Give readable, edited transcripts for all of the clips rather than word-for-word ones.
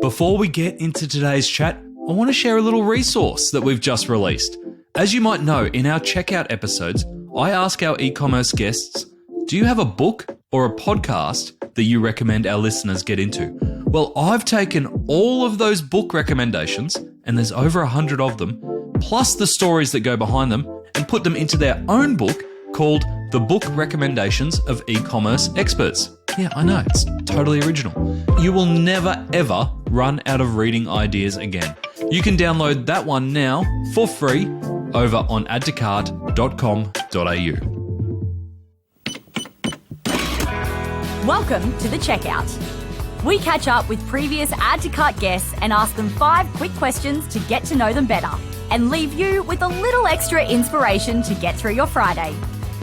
Before we get into today's chat, I want to share a little resource that we've just released. As you might know, in our checkout episodes, I ask our e-commerce guests, do you have a book or a podcast that you recommend our listeners get into? Well, I've taken all of those book recommendations, and there's over 100 of them, plus the stories that go behind them, and put them into their own book called The Book Recommendations of E-Commerce Experts. Yeah, I know, it's totally original. You will never, ever run out of reading ideas again. You can download that one now for free over on addtocart.com.au. Welcome to The Checkout. We catch up with previous Add to Cart guests and ask them 5 quick questions to get to know them better and leave you with a little extra inspiration to get through your Friday.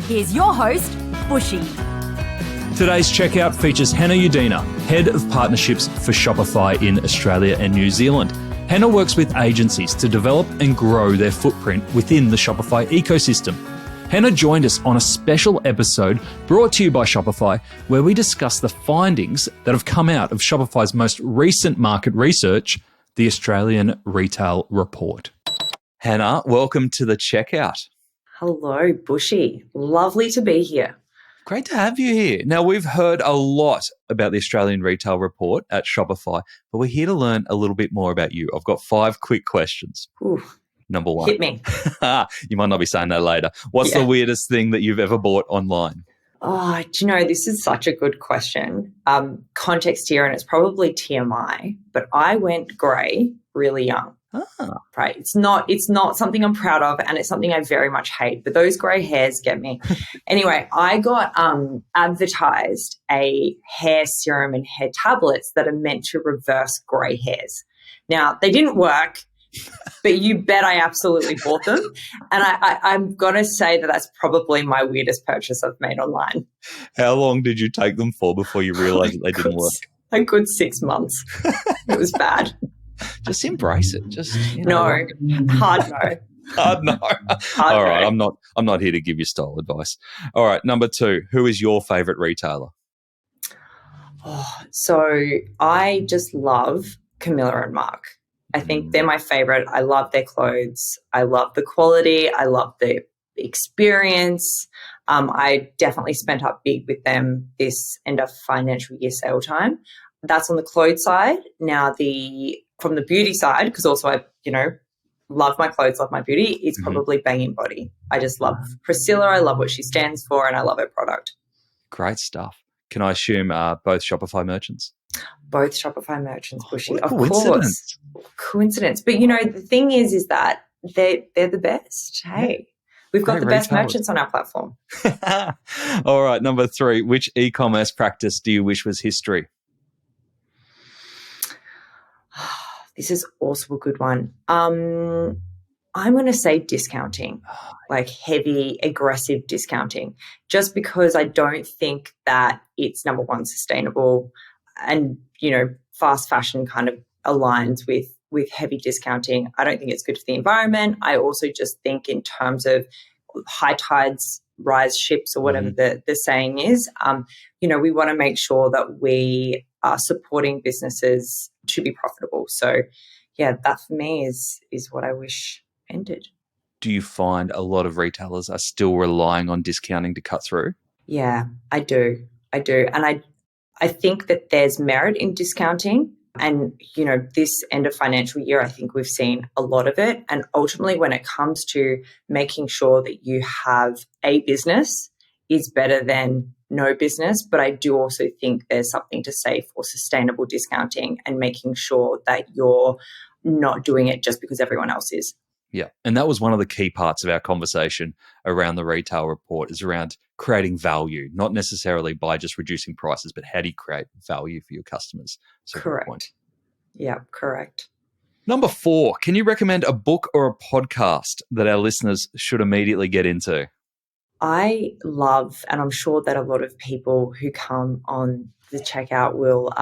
Here's your host, Bushy. Today's checkout features Hannah Udina, Head of Partnerships for Shopify in Australia and New Zealand. Hannah works with agencies to develop and grow their footprint within the Shopify ecosystem. Hannah joined us on a special episode brought to you by Shopify, where we discuss the findings that have come out of Shopify's most recent market research, the Australian Retail Report. Hannah, welcome to the checkout. Hello, Bushy. Lovely to be here. Great to have you here. Now, we've heard a lot about the Australian Retail Report at Shopify, but we're here to learn a little bit more about you. I've got 5 quick questions. Ooh. Number 1. Hit me. You might not be saying that later. What's the weirdest thing that you've ever bought online? Oh, do you know, this is such a good question. Context here, and it's probably TMI, but I went grey really young. Right. It's not something I'm proud of, and it's something I very much hate, but those grey hairs get me. Anyway, I got advertised a hair serum and hair tablets that are meant to reverse grey hairs. Now, they didn't work, but you bet I absolutely bought them. And I'm going to say that that's probably my weirdest purchase I've made online. How long did you take them for before you realised that they didn't work? A good 6 months. It was bad. Just embrace it. Just hard no. Hard no. Hard All right, no. I'm not here to give you style advice. All right, number 2, who is your favourite retailer? Oh, so I just love Camilla and Mark. I think they're my favourite. I love their clothes. I love the quality. I love the experience. I definitely spent up big with them this end of financial year sale time. That's on the clothes side. Now, from the beauty side, because also I, love my clothes, love my beauty, it's probably Banging Body. I just love Priscilla. I love what she stands for, and I love her product. Great stuff. Can I assume both Shopify merchants? Both Shopify merchants, Bushy. Of course. Coincidence. But, the thing is that they're the best. Hey, we've got the best merchants on our platform. All right, number 3, which e-commerce practice do you wish was history? This is also a good one. I'm going to say discounting, like heavy, aggressive discounting, just because I don't think that it's, number one, sustainable, and, fast fashion kind of aligns with heavy discounting. I don't think it's good for the environment. I also just think in terms of high tides rise ships, or whatever the saying is, we want to make sure that we are supporting businesses to be profitable. So, yeah, that for me is what I wish ended. Do you find a lot of retailers are still relying on discounting to cut through? Yeah, I do. And I think that there's merit in discounting. And, this end of financial year, I think we've seen a lot of it. And ultimately, when it comes to making sure that you have a business is better than no business. But I do also think there's something to say for sustainable discounting and making sure that you're not doing it just because everyone else is. Yeah. And that was one of the key parts of our conversation around the retail report, is around creating value, not necessarily by just reducing prices, but how do you create value for your customers? So correct. Yeah, correct. Number 4, can you recommend a book or a podcast that our listeners should immediately get into? I love, and I'm sure that a lot of people who come on the checkout will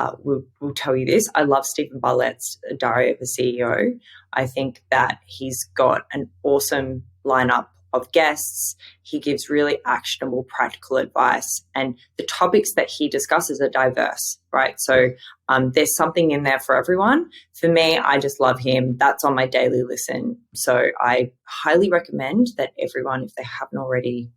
tell you this, I love Stephen Bartlett's Diary of a CEO. I think that he's got an awesome lineup of guests. He gives really actionable, practical advice. And the topics that he discusses are diverse, right? So there's something in there for everyone. For me, I just love him. That's on my daily listen. So I highly recommend that everyone, if they haven't already,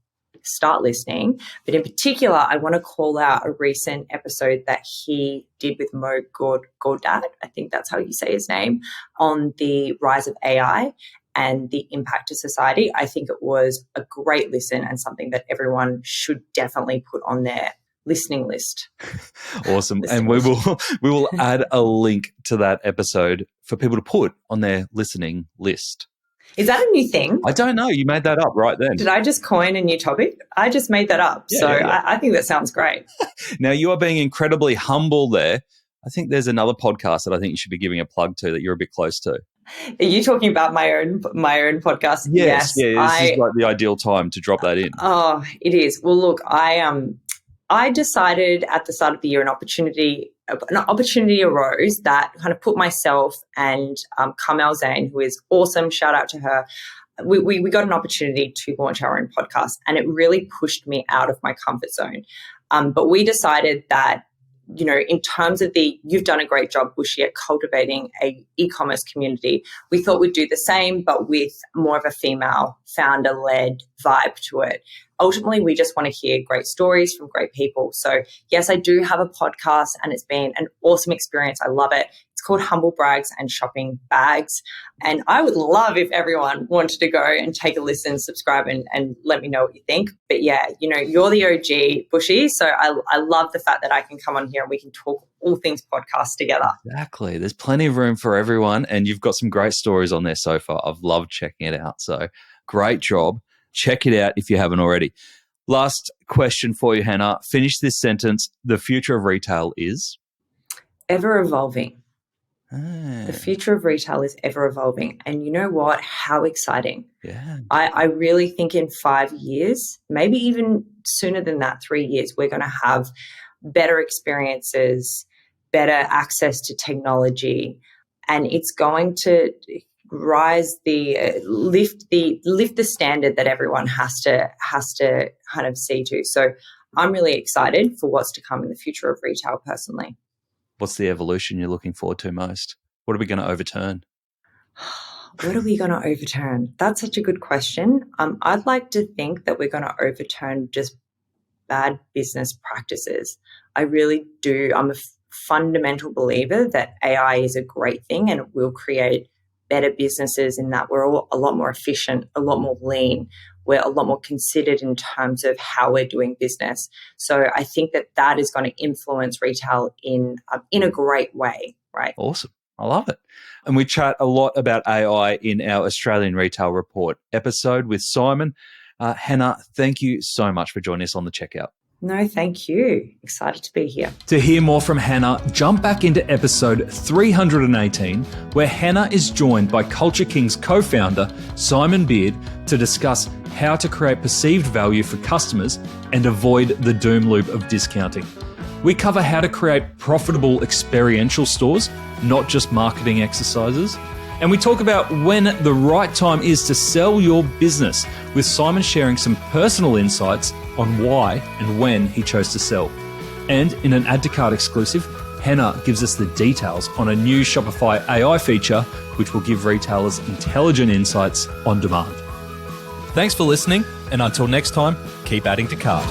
start listening. But in particular, I want to call out a recent episode that he did with Mo Gaudat, I think that's how you say his name, on the rise of AI and the impact to society. I think it was a great listen and something that everyone should definitely put on their listening list. Awesome. And we will add a link to that episode for people to put on their listening list. Is that a new thing? I don't know. You made that up right then. Did I just coin a new topic? I just made that up. Yeah. I think that sounds great. Now, you are being incredibly humble there. I think there's another podcast that I think you should be giving a plug to that you're a bit close to. Are you talking about my own podcast? Yes. Yeah, this is like the ideal time to drop that in. Oh, it is. Well, look, I decided at the start of the year an opportunity arose that kind of put myself and Carmel Zane, who is awesome, shout out to her. We got an opportunity to launch our own podcast, and it really pushed me out of my comfort zone. But we decided that, you know, in terms of you've done a great job, Bushy, at cultivating a e-commerce community. We thought we'd do the same, but with more of a female founder-led vibe to it. Ultimately, we just want to hear great stories from great people. So yes, I do have a podcast, and it's been an awesome experience. I love it. It's called Humble Brags and Shopping Bags. And I would love if everyone wanted to go and take a listen, subscribe, and let me know what you think. But yeah, you know, you're the OG, Bushy. So I love the fact that I can come on here and we can talk all things podcast together. Exactly. There's plenty of room for everyone, and you've got some great stories on there so far. I've loved checking it out. So great job. Check it out if you haven't already. Last question for you, Hannah. Finish this sentence. The future of retail is? Ever evolving. The future of retail is ever evolving. And you know what? How exciting. Yeah. I really think in 5 years, maybe even sooner than that, 3 years, we're going to have better experiences, better access to technology, and it's going to lift the standard that everyone has to kind of see to. So I'm really excited for what's to come in the future of retail personally. What's the evolution you're looking forward to most? What are we going to overturn? What are we going to overturn? That's such a good question. I'd like to think that we're going to overturn just bad business practices. I really do. I'm a fundamental believer that AI is a great thing, and it will create better businesses in that we're all a lot more efficient, a lot more lean. We're a lot more considered in terms of how we're doing business. So I think that is going to influence retail in a great way, right? Awesome. I love it. And we chat a lot about AI in our Australian Retail Report episode with Simon. Hannah, thank you so much for joining us on the checkout. No, thank you. Excited to be here. To hear more from Hannah, jump back into episode 318, where Hannah is joined by Culture King's co-founder, Simon Beard, to discuss how to create perceived value for customers and avoid the doom loop of discounting. We cover how to create profitable experiential stores, not just marketing exercises. And we talk about when the right time is to sell your business, with Simon sharing some personal insights on why and when he chose to sell. And in an Add to Cart exclusive, Hannah gives us the details on a new Shopify AI feature, which will give retailers intelligent insights on demand. Thanks for listening, and until next time, keep adding to cart.